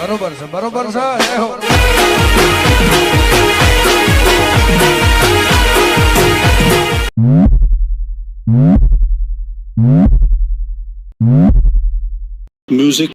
બરોબર છે બરોબર છે જય હો Music.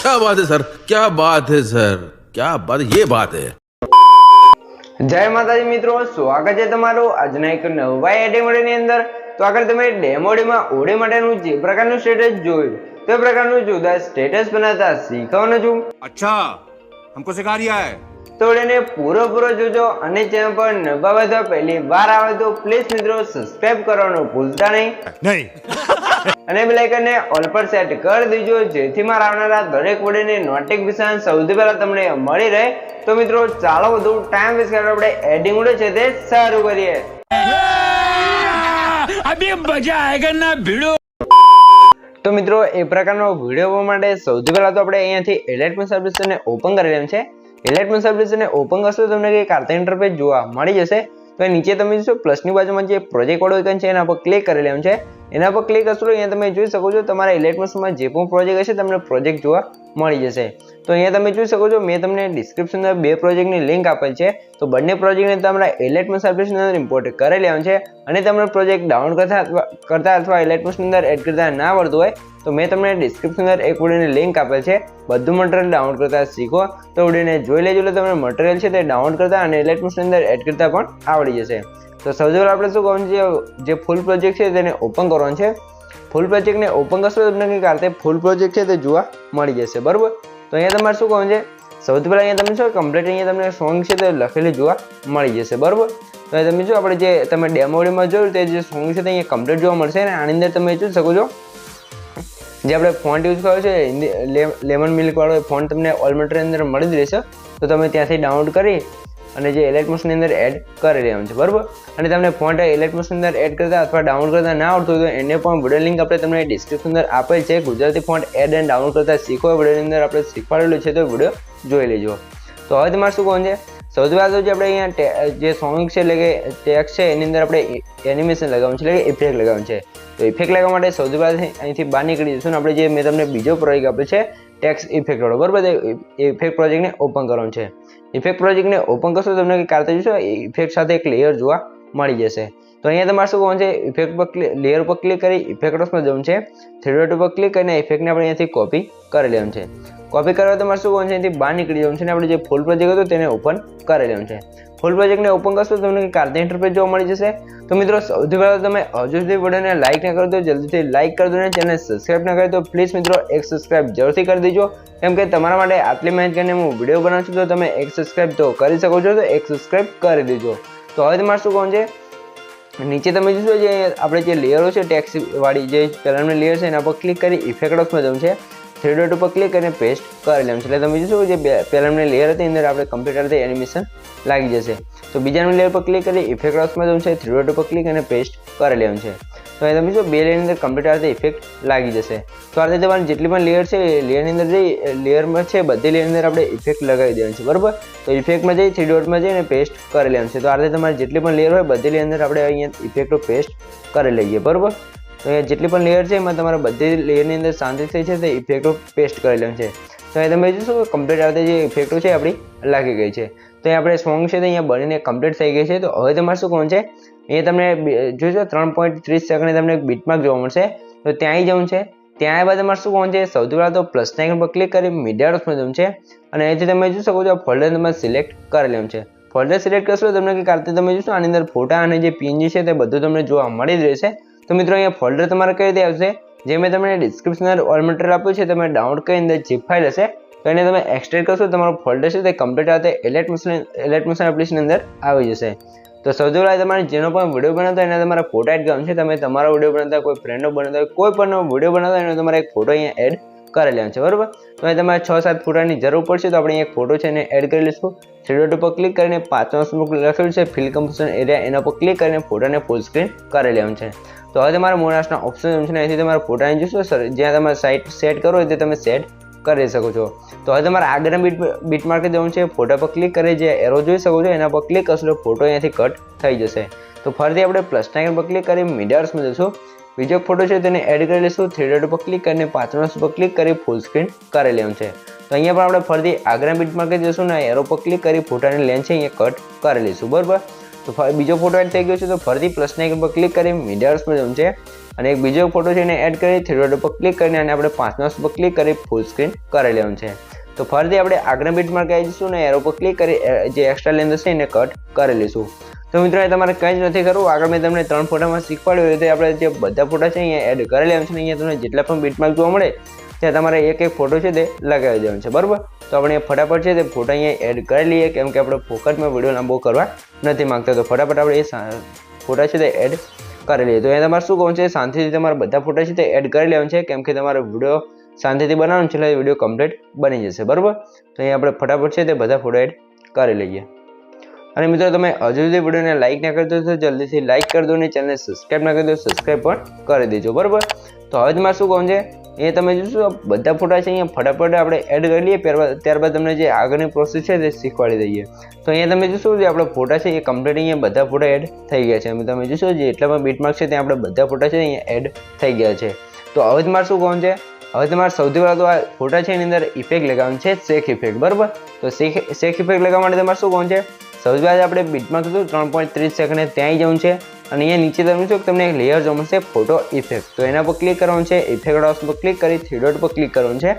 क्या बात है सर, क्या बात है सर, क्या बात, ये बात है। જય માતાજી મિત્રો, સ્વાગત છે તમારું આજના એક નવા ડેમોડીની અંદર। તો આગળ તમે ડેમોડીમાં હોળી માટેનું જે પ્રકારનું સ્ટેટસ જોયું તે પ્રકારનું જુદા સ્ટેટસ બનાવતા શીખવાનું છું। अच्छा हमको सिखा रिया है। તો એને પૂરો જોજો અને ચેનલ પર નવા હોય તો પહેલી વાર આવે તો પ્લીઝ મિત્રો સબસ્ક્રાઇબ કરવાનું ભૂલતા નહીં અને બેલ આઇકનને ઓલ પર સેટ કરી દેજો જેથી મારા આવનારા દરેક વિડિયોની નોટિફિકેશન સૌથી પહેલા તમને મળી રહે। તો મિત્રો ચાલો વધુ ટાઈમ વેસ્ટ કર્યા આપણે એડિંગ ઉડે છે તે શરૂ કરીએ। अभी मजा आएगा ना भिड़ो। તો મિત્રો એ પ્રકારનો વિડિયો જોવા માટે સૌથી પહેલા તો આપણે અહીંયાથી એલાઇટમેન્ટ સર્વિસને ઓપન કરી લેવાનું છે। એલાઇટમેન્ટ સર્વિસને ઓપન કરશો તમને કે કાર્તા ઇન્ટરફેસ જોવા મળી જશે। તો નીચે તમે જોશો પ્લસની બાજુમાં જે પ્રોજેક્ટ વાળો આઇકન છે એના પર ક્લિક કરી લેવાનું છે। એના પર ક્લિક કરશો અહીંયા તમે જોઈ શકો છો તમારા એલાઇટમેન્ટમાં જે પણ પ્રોજેક્ટ હશે તમને પ્રોજેક્ટ જોવા મળી જશે। તો અહીંયા તમે જોઈ શકો છો મેં તમને ડિસ્ક્રિપ્શનમાં બે પ્રોજેક્ટની લિંક આપેલ છે। તો બંને પ્રોજેક્ટને તમારા એલાઇટમેન્ટ સર્વિસની અંદર ઇમ્પોર્ટ કરી લેવાનું છે અને તમને પ્રોજેક્ટ ડાઉનલોડ કરતા અથવા એલાઇટમેન્ટની અંદર એડ કરતા ના આવડતું હોય તો મેં તમને ડિસ્ક્રિપ્શનની અંદર એક વિડિયોની લિંક આપેલ છે। બધું મટીરિયલ ડાઉનલોડ કરતા શીખો તો વિડિયોને જોઈ લેજો એટલે તમને મટીરિયલ છે તે ડાઉનલોડ કરતા અને એલાઇટમેન્ટની અંદર એડ કરતા પણ આવડી જશે। તો સૌથી પહેલા આપણે શું કરવાનું છે જે ફૂલ પ્રોજેક્ટ છે તેને ઓપન કરવાનું છે। ફૂલ પ્રોજેક્ટને ઓપન કરશો તો તમને કંઈક આ રીતે ફૂલ પ્રોજેક્ટ છે તે જોવા મળી જશે બરાબર। તો અહીંયા તમારે શું કરવાનું છે સૌથી પહેલા અહીંયા તમને શું કમ્પ્લીટ અહીંયા તમને સોંગ છે તે લખેલી જોવા મળી જશે બરાબર। તો તમે જો આપણે જે તમે ડેમોડીમાં જોયું તે જે સોંગ છે તે અહીંયા કમ્પ્લીટ જોવા મળશે અને આની અંદર તમે જોઈ શકો છો જે આપણે ફોન્ટ યુઝ કર્યો છે લેમન મિલ્ક વાળો ફોન્ટ તમને ઓલ મટીરિયલ અંદર મળી જ રહેશે। તો તમે ત્યાંથી ડાઉનલોડ કરી અને જે એલાઇટમેન્ટની અંદર એડ કરી લેવાનું છે બરાબર। અને તમને ફોન્ટ એલાઇટમેન્ટની અંદર એડ કરતા અથવા ડાઉનલોડ કરતા ના આવડતું હોય તો એને પણ વિડિયો લિંક આપણે તમને ડિસ્ક્રિપ્શન અંદર આપેલ છે। Gujarati font add and download કરતા શીખો વિડિયોની અંદર આપણે શીખવાડેલું છે તો વિડિયો જોઈ લેજો। તો હવે તમારે શું કરવાનું છે સૌથી પહેલાં તો જે આપણે અહીંયા જે સોંગ છે એટલે કે ટેક્સ્ટ છે એની અંદર આપણે એનિમેશન લગાવવાનું છે એટલે કે ઇફેક્ટ લગાવવાનું છે। તો ઇફેક્ટ લગાવવા માટે સૌથી પહેલાં અહીંથી બહાર નીકળી જઈશું ને આપણે જે મેં તમને બીજો પ્રોજેક્ટ આપ્યો છે ટેક્સ્ટ ઇફેક્ટ વાળો બરાબર। ઇફેક્ટ પ્રોજેક્ટને ઓપન કરવાનું છે। ઇફેક્ટ પ્રોજેક્ટને ઓપન કરશો તમને કાઢતા જશો ઇફેક્ટ સાથે એક લેયર જોવા મળી જશે। તો અહીંયા તમારે શું કરવાનું છે ઇફેક્ટ પર લેયર પર ક્લિક કરી ઇફેક્ટ્સમાં જવું છે। 3 ડોટ પર ક્લિક કરીને ઇફેક્ટને આપણે અહીંયાથી કોપી કરી લેવાનું છે। કોપી કરવા તમારે શું કરવાનું છે અહીંથી બહાર નીકળી જવાનું છે અને આપણે જે ફૂલ પ્રોજેક્ટ હતો તેને ઓપન કરી લેવાનું છે। ફૂલ પ્રોજેક્ટને ઓપન કરશો તો તમને કાર્તા ઇન્ટરફેસ જોવા મળી જશે। તો મિત્રો સૌથી પહેલાં તમે હજુ સુધી વિડીયોને લાઇક ના કરો તો જલ્દીથી લાઇક કરી દો અને ચેનલને સબસ્ક્રાઇબ ના કરો તો પ્લીઝ મિત્રો એક સબસ્ક્રાઇબ જરૂરથી કરી દેજો કેમ કે તમારા માટે આટલી મહેનત કરીને હું વિડીયો બનાવું છું તો તમે એક સબસ્ક્રાઇબ તો કરી શકો છો તો એક સબસ્ક્રાઇબ કરી દેજો। તો હવે તમારે શું કરવાનું છે નીચે તમે જોશો જે આપણે જે લેયરો છે ટેક્સ્ટ વાળી જે પહેલાંની લેયર છે એના પર ક્લિક કરી ઇફેક્ટ્સમાં જવું છે। 3 ડોટ ઉપર ક્લિક કરીને પેસ્ટ કરી લેવાનું છે એટલે તમે જોશો જે પહેલાંની લેયર હતી અંદર આપણે કમ્પ્યુટર થી એનિમેશન લાગી જશે। તો બીજાની લેયર પર ક્લિક કરી ઇફેક્ટ્સમાં જવું છે 3 ડોટ ઉપર ક્લિક કરીને પેસ્ટ કરી લેવાનું છે। તો અહીં તમે જો બે લેયરની અંદર કમ્પ્યુટર ઇફેક્ટ લાગી જશે। તો આ રીતે તમારી જેટલી પણ લેયર છે એ લેયરની અંદર જઈ લેયરમાં છે બધી લેયરની અંદર આપણે ઇફેક્ટ લગાવી દેવાની છે બરાબર। તો ઇફેક્ટમાં જઈ 3 ડોટમાં જઈને પેસ્ટ કરી લેવાનું છે। તો આ રીતે તમારી જેટલી પણ લેયર હોય બધી લેયર અંદર આપણે અહીંયા ઇફેક્ટો પેસ્ટ કરી લઈએ બરાબર। તો અહીંયા જેટલી પણ લેયર છે એમાં તમારે બધી લેયરની અંદર શાંતિ થઈ છે તો ઇફેક્ટો પેસ્ટ કરી લેવાનું છે। તો અહીં તમે જોશો કે કમ્પ્લીટ આવતી જે ઇફેક્ટો છે આપણી લાગી ગઈ છે। તો અહીં આપણે સોંગ છે તો અહીંયા બનીને કમ્પ્લીટ થઈ ગઈ છે। તો હવે તમારે શું કરવાનું છે અહીંયા તમને જોઈશો 3.30 સેકન્ડે તમને એક બીટમાર્ક જોવા મળશે તો ત્યાં આવી જવું છે। ત્યાં આવ્યા બાદ તમારે શું કરવાનું છે સૌથી પહેલાં તો પ્લસ આઇકન પર ક્લિક કરી મીડિયામાં જવું છે અને અહીંથી તમે જોઈ શકો છો ફોલ્ડર તમારે સિલેક્ટ કરી લેવાનું છે। ફોલ્ડર સિલેક્ટ કરશો તમને કે કારતે તમે જોશો આની અંદર ફોટા અને જે પીએનજી છે તે બધું તમને જોવા મળી જ રહેશે। તો મિત્રો અહીંયા ફોલ્ડર તમારે કઈ રીતે આવશે જે મેં તમને ડિસ્ક્રિપ્શનમાં ઓલ મટીરિયલ આપ્યું છે તમે ડાઉનલોડ કરી અંદર zip ફાઇલ હશે તો એને તમે એક્સટ્રેક્ટ કરશો તમારું ફોલ્ડર છે તે કમ્પ્લીટ આવતે એલાઇટમેન્ટ એપ્લિકેશન અંદર આવી જશે। તો સૌથી પહેલાં તમારે જેનો પણ વિડીયો બનાવતા એના તમારા ફોટા એડ કરવાનું છે। તમે તમારો વિડીયો બનાવતા કોઈ ફ્રેન્ડનો બનાવતા કોઈ પણ વિડીયો બનાવતા એનો તમારે એક ફોટો અહીંયા એડ કરી લેવાનો છે બરાબર। તો અહીં તમારે 6-7 ફોટાની જરૂર પડશે તો આપણે એક ફોટો છે એને એડ કરી લઈશું। 3 ડોટ ઉપર ક્લિક કરીને 5 લખેલું છે ફિલ કમ્પોઝિશન એરિયા એના પર ક્લિક કરીને ફોટાને ફૂલ સ્ક્રીન કરી લેવાનું છે। તો હવે તમારા મોનાસના ઓપ્શન છે અહીંથી તમારે ફોટાને જોશો જ્યાં તમારે સાઇટ સેટ કરો હોય તે તમે સેટ કરી શકો છો। તો હવે તમારે આગળના બીટમાર્કે જવાનું છે ફોટા પર ક્લિક કરી જે એરો જોઈ શકો છો એના પર ક્લિક કરશો તો ફોટો અહીંયાથી કટ થઈ જશે। તો ફરીથી આપણે પ્લસના આઇકન પર ક્લિક કરી મીડિયામાં જશું. બીજો ફોટો છે તેને એડ કરી લઈશું. 3 ડોટ પર ક્લિક કરીને 5 પર ક્લિક કરી ફૂલ સ્ક્રીન કરી લેવાનું છે. તો અહીંયા પણ આપણે ફરીથી આગળના બીટમાર્ક જશું ને એરો પર ક્લિક કરી ફોટાની લેન્થ છે અહીંયા કટ કરી લઈશું. બરાબર, તો બીજો ફોટો એડ થઈ ગયો છે. તો ફરીથી પ્લસના આઇકન પર ક્લિક કરી મીડિયામાં જવાનું છે અને એક બીજો ફોટો છે એને એડ કરી 3 ડોટ પર ક્લિક કરીને અને આપણે 5 પર ક્લિક કરી ફૂલ સ્ક્રીન કરી લેવાનું છે. તો ફરીથી આપણે આગળના બીટમાર્ક આવી જઈશું ને એરો પર ક્લિક કરી જે એક્સ્ટ્રા લેન્થ છે એને કટ કરી લઈશું. તો મિત્રો તમારે કંઈ જ નથી કરવું. આગળ મેં તમને 3 ફોટામાં શીખવાડ્યું તો આપણે જે બધા ફોટા છે અહીંયા એડ કરી લેવાનું છે. અહીંયા તમને જેટલા પણ બીટમાર્ક જોવા મળે ત્યાં તમારે એક ફોટો છે તે લગાવી દેવાનો છે. બરાબર, તો આપણે ફટાફટ છે તે ફોટા અહીંયા એડ કરી લઈએ કેમ કે આપણે ફોકટમાં વિડીયો લાંબો કરવા નથી માંગતા. તો ફટાફટ આપણે એ ફોટા છે તે એડ કરી લઈએ. તો અહીંયા તમારે શું કહું છે, શાંતિથી તમારા બધા ફોટા છે તે એડ કરી લેવાનું છે કેમ કે તમારો વિડીયો શાંતિથી બનાવવાનું છે એટલે વિડીયો કમ્પ્લીટ બની જશે. બરાબર, તો અહીંયા આપણે ફટાફટ છે તે બધા ફોટો એડ કરી લઈએ. અને મિત્રો તમે હજુ સુધી વિડીયોને લાઇક ના કરી દો તો જલ્દીથી લાઇક કરી દો અને ચેનલને સબસ્ક્રાઈબ ના કરી દો સબસ્ક્રાઈબ પણ કરી દેજો. બરાબર, તો હવે તમારે શું કહું છે, એ તમે જોશો બધા ફોટા છે અહીંયા ફટાફટ આપણે એડ કરી લઈએ. ત્યારબાદ તમને જે આગળની પ્રોસેસ છે તે શીખવાડી દઈએ. તો અહીંયા તમે જોશો જે આપણા ફોટા છે એ કમ્પ્લીટ અહીંયા બધા ફોટા એડ થઈ ગયા છે. તમે જોશો જે એટલા પણ બીટમાર્ક છે ત્યાં આપણે બધા ફોટા છે અહીંયા એડ થઈ ગયા છે. તો હવે તમારે શું કહું છે, હવે તમારે સૌથી પહેલાં તો આ ફોટા છે એની અંદર ઇફેક્ટ લગાવવાનું છે, શેક ઇફેક્ટ. બરાબર, તો શેક ઇફેક્ટ લગાવવા માટે તમારે શું કહું છે, સૌથી પહેલાં આપણે બીટમાર્ક હતું 3.30 સેકન્ડે ત્યાં જવું છે અને અહીંયા નીચે તમે શું તમને એક લેયર જોવા મળશે ફોટો ઇફેક્ટ. તો એના પર ક્લિક કરવાનું છે. ઇફેક્ટ ઓપ્શન પર ક્લિક કરી 3 ડોટ પર ક્લિક કરવાનું છે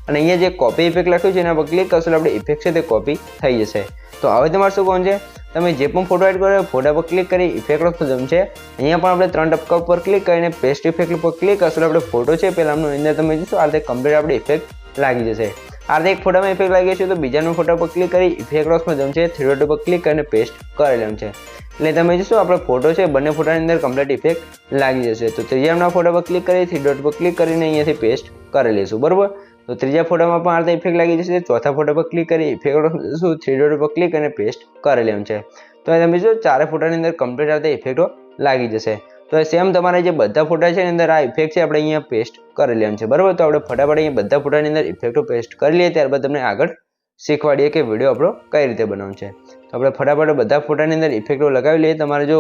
અને અહીંયા જે કોપી ઇફેક્ટ લખ્યું છે એના પર ક્લિક કરશો એટલે આપણે ઇફેક્ટ છે તે કોપી થઈ જશે. તો હવે તમારે શું કહું છે, તમે જે પણ ફોટો એડ કરો ફોટા પર ક્લિક કરી ઇફેક્ટ ઓપ્શન જવું છે. અહીંયા પણ આપણે 3 ટપકા પર ક્લિક કરીને પેસ્ટ ઇફેક્ટ પર ક્લિક કરશો એટલે આપણે ફોટો છે પહેલાંનો અંદર તમે જોશો આ રીતે કમ્પ્લીટ આપણે ઇફેક્ટ લાગી જશે. આ રીતે એક ફોટામાં ઇફેક્ટ લાગી છે તો બીજાનો ફોટા પર ક્લિક કરી ઇફેક્ટ ઓપ્શન જવું છે. 3 ડોટ પર ક્લિક કરીને પેસ્ટ કરી લેવાનું છે એટલે તમે જોશો આપણો ફોટો છે બંને ફોટાની અંદર કમ્પ્લીટ ઇફેક્ટ લાગી જશે. તો ત્રીજાના ફોટા પર ક્લિક કરી 3 ડોટ પર ક્લિક કરીને અહીંયાથી પેસ્ટ કરી લઈશું. બરાબર, તો ત્રીજા ફોટામાં પણ આ રીતે ઇફેક્ટ લાગી જશે. ચોથા ફોટા પર ક્લિક કરી ઇફેક્ટ 3 ડોટ પર ક્લિક કરીને પેસ્ટ કરી લેવાનું છે. તો તમે જો ચારે ફોટાની અંદર કમ્પ્લીટ આ રીતે ઇફેક્ટો લાગી જશે. તો સેમ તમારે જે બધા ફોટા છે એની અંદર આ ઇફેક્ટ છે આપણે અહીંયા પેસ્ટ કરી લેવાનું છે. બરાબર, તો આપણે ફટાફટ અહીંયા બધા ફોટાની અંદર ઇફેક્ટો પેસ્ટ કરી લઈએ. ત્યારબાદ તમને આગળ શીખવાડીએ કે વિડીયો આપણો કઈ રીતે બનાવવાનો છે. તો આપણે ફટાફટ બધા ફોટાની અંદર ઇફેક્ટો લગાવી લઈએ. તમારે જો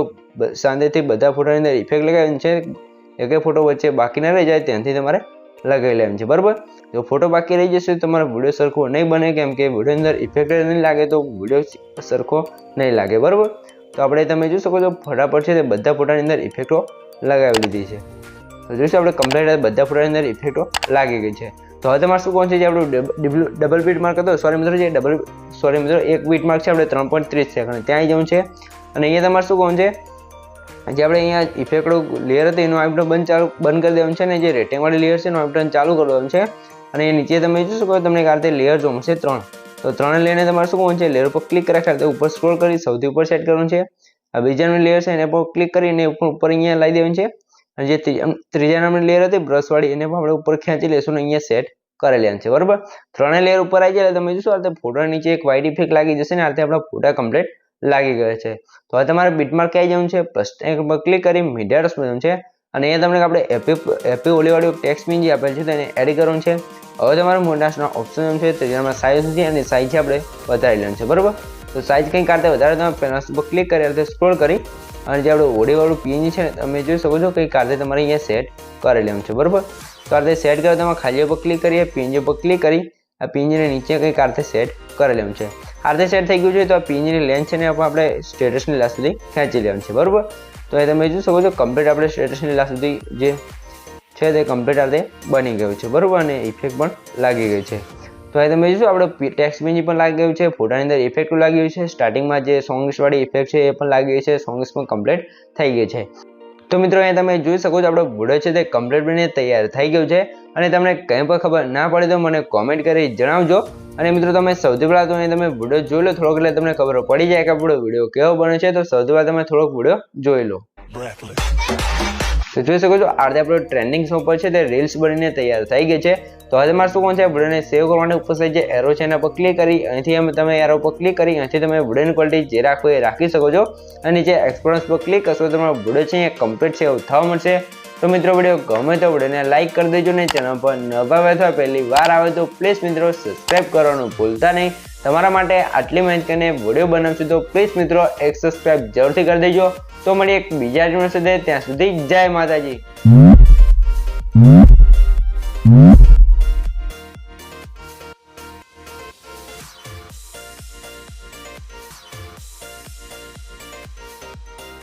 શાંતિથી બધા ફોટાની અંદર ઇફેક્ટ લગાવવાની છે, એક ફોટો વચ્ચે બાકી ના રહી જાય ત્યાંથી તમારે લગાવી લેવાનું છે. બરાબર, જો ફોટો બાકી રહી જશે તો તમારો વિડીયો સરખો નહીં બને કેમ કે વિડીયો અંદર ઇફેક્ટ નહીં લાગે તો વિડીયો સરખો નહીં લાગે. બરાબર, તો આપણે તમે જોઈ શકો છો ફટાફટ છે તે બધા ફોટાની અંદર ઇફેક્ટો લગાવી લીધી છે. તો જોઈશું આપણે કમ્પ્લીટ બધા ફોટાની અંદર ઇફેક્ટો લાગી ગઈ છે. તો હવે તમારે શું કહું છે, જે આપણું ડબલ બીટમાર્ક હતો સોરી મિત્રો એક બીટમાર્ક છે આપણે 3.30 સેકન્ડ ત્યાં જવું છે અને અહીંયા તમારે શું કહું છે, જે આપણે અહીંયા ઇફેક્ટો લેયર હતી એનું આઇપટન બંધ કરી દેવાનું છે અને જે રેટિંગવાળી લેયર છે એનું આઇપટન ચાલુ કરી દેવાનું છે અને એ નીચે તમે જોઈ શકો તમને એક આ રીતે લેયર જોવા મળશે 3. તો 3 લેયરને તમારે શું કહું છે, લેયર પર ક્લિક કર્યા ઉપર સ્ક્રોલ કરી સૌથી ઉપર સેટ કરવાનું છે. આ બીજાનું લેયર છે એને પર ક્લિક કરીને ઉપર અહીંયા લાવી દેવાનું છે અને જે ત્રીજા નંબરની લેયર હતી બ્રશવાળી એને પણ આપણે ઉપર ખેંચી લઈશું અને અહીંયા સેટ કરી લેવાનું છે. બરાબર, 3 લેયર ઉપર આવી જાય તમે જોશો આ રીતે ફોટા નીચે એક વ્હાઇટ ઇફેક્ટ લાગી જશે ને આ રીતે આપણા ફોટા કમ્પ્લીટ લાગી ગયા છે. તો હવે તમારે બીટમાર્ક ક્યાં જવું છે, પ્લસ પર ક્લિક કરી મીડિયા જવું છે અને અહીંયા તમને આપણે એપી ઓલીવાળું ટેક્સ્ટ પિન જે આપેલ છે તેને એડ કરવાનું છે. હવે તમારે મોટાના ઓપ્શન છે ત્રીજામાં સાઇઝ છે અને સાઇઝ આપણે વધારી લેવાનું છે. બરાબર, તો સાઇઝ કંઈક કારતે વધારે તમે પેનલ્સ પર ક્લિક કરી એટલે સ્ક્રોલ કરી અને જે આપણું ઓડીવાળું પીએનજી છે ને તમે જોઈ શકો છો કંઈક કારતે તમારે અહીંયા સેટ કરી લેવાનું છે. બરાબર, તો આ રીતે સેટ કરો તમે ખાલી પર ક્લિક કરીએ પીએનજી પર ક્લિક કરી આ પીએનજીને નીચે કંઈક કારતે સેટ કરી લેવાનું છે. આ રીતે સેટ થઈ ગયું છે તો આ પીએનજીની લેન્થ છે ને આપણે સ્ટેટસની લાસ્ટ સુધી ખેંચી લેવાનું છે. બરાબર, તો એ તમે જોઈ શકો છો કમ્પ્લીટ આપણે સ્ટેટસની લાસ્ટ સુધી જે છે તે કમ્પ્લીટ આ રીતે બની ગયું છે. બરાબર, અને ઇફેક્ટ પણ લાગી ગઈ છે. તો એ તમે જોશો આપણે ટેક્સ્ટ પીએનજી પણ લાગી ગયું છે, ફોટાની અંદર ઇફેક્ટ લાગી ગયું છે, સ્ટાર્ટિંગમાં જે સોંગ્સવાળી ઇફેક્ટ છે એ પણ લાગી ગઈ છે, સોંગ્સ પણ કમ્પ્લીટ થઈ ગઈ છે. તો મિત્રો અહીંયા તમે જોઈ શકો છો આપણો વિડીયો છે તે કમ્પ્લીટ બનીને તૈયાર થઈ ગયું છે અને તમને કંઈ પણ ખબર ના પડે તો મને કોમેન્ટ કરી જણાવજો. અને મિત્રો તમે સૌથી પહેલાં તો અહીં તમે વિડીયો જોઈ લો થોડોક એટલે તમને ખબર પડી જાય કે આપણો વિડીયો કેવો બને છે. તો સૌથી પહેલાં તમે થોડોક વિડીયો જોઈ લો. તો જોઈ શકો છો આ રીતે આપણો ટ્રેન્ડિંગ સોંગ પર છે તે રીલ્સ બનીને તૈયાર થઈ ગઈ છે. તો હવે તમારે શું કોણ છે વિડીયોને સેવ કરવા માટે ઉપર સાઈડ જે એરો છે એના પર ક્લિક કરી અહીંથી તમે એરો પર ક્લિક કરી અહીંથી તમે વિડીયોની ક્વોલિટી જે રાખો એ રાખી શકો છો અને જે એક્સપોર્ટન્સ પર ક્લિક કરશો તમારો વિડીયો છે એ કમ્પ્લીટ છે એવું થવા મળશે. તો મિત્રો વિડીયો ગમે તો વિડીયોને લાઈક કરી દેજો ને ચેનલ પર નવા અથવા પહેલી વાર આવે તો પ્લીઝ મિત્રો સબસ્ક્રાઇબ કરવાનું ભૂલતા નહીં. તમારા માટે આટલી મહેનત કરીને વિડીયો બનાવશું તો પ્લીઝ મિત્રો એક સબસ્ક્રાઇબ જરૂરથી કરી દેજો. તો મળીએ એક બીજા વિડીયો સાથે, ત્યાં સુધી જય માતાજી.